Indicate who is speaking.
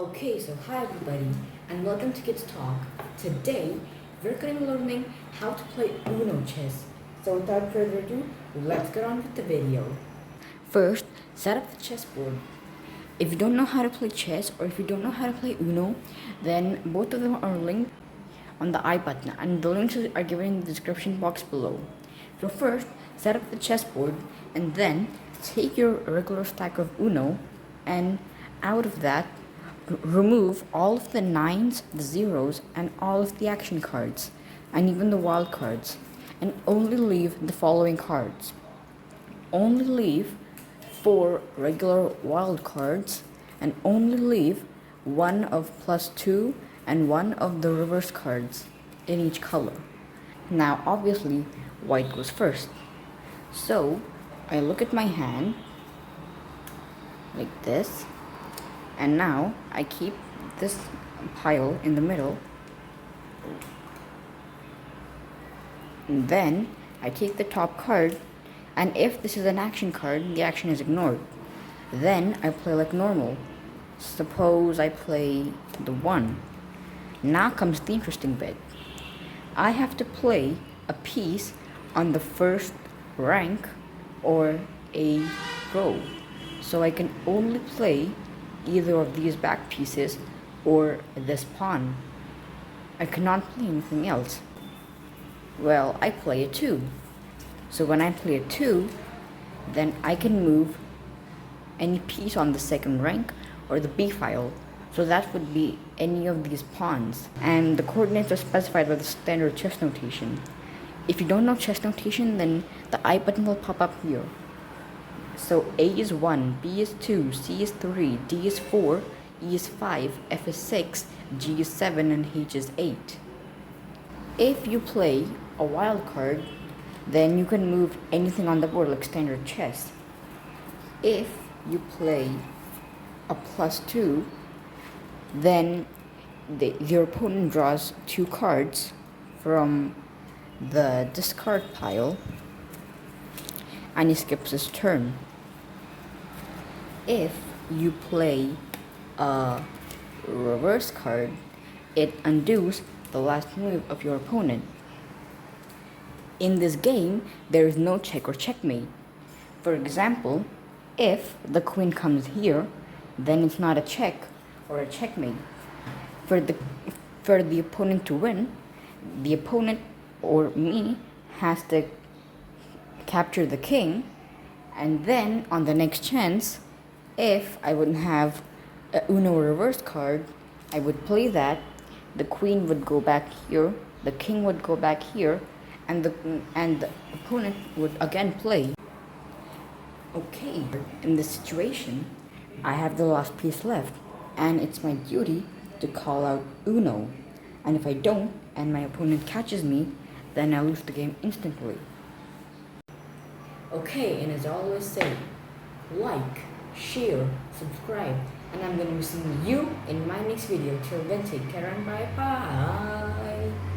Speaker 1: Okay, so hi everybody, and welcome to Kids Talk. Today, we're going to be learning how to play Uno chess. So without further ado, let's get on with the video. First, set up the chessboard. If you don't know how to play chess or if you don't know how to play Uno, then both of them are linked on the I button, and the links are given in the description box below. So first, set up the chessboard, and then take your regular stack of Uno, and out of that, remove all of the nines, the zeros, and all of the action cards, and even the wild cards, and only leave the following cards. Only leave 4 regular wild cards, and only leave 1 of +2 and 1 of the reverse cards in each color. Now, obviously, white goes first. So, I look at my hand like this, and now I keep this pile in the middle, and then I take the top card, and if this is an action card, the action is ignored. Then I play like normal. Suppose I play the 1. Now comes the interesting bit. I have to play a piece on the first rank or a row. So I can only play either of these back pieces or this pawn. I cannot play anything else. Well, I play a 2. So when I play a 2, then I can move any piece on the second rank or the B file. So that would be any of these pawns. And the coordinates are specified by the standard chess notation. If you don't know chess notation, then the I button will pop up here. So A is 1, B is 2, C is 3, D is 4, E is 5, F is 6, G is 7, and H is 8. If you play a wild card, then you can move anything on the board like standard chess. If you play a +2, then your opponent draws 2 cards from the discard pile, and he skips his turn. If you play a reverse card, it undoes the last move of your opponent. In this game, there is no check or checkmate. For example, if the queen comes here, then it's not a check or a checkmate. For the opponent to win, the opponent or me has to capture the king, and then on the next chance, if I wouldn't have a Uno reverse card, I would play that. The queen would go back here, the king would go back here, and the opponent would again play. Okay, in this situation, I have the last piece left, and it's my duty to call out Uno. And if I don't, and my opponent catches me, then I lose the game instantly. Okay, and as I always say, like, share, subscribe, and I'm going to be seeing you in my next video. Till then, take care and bye-bye.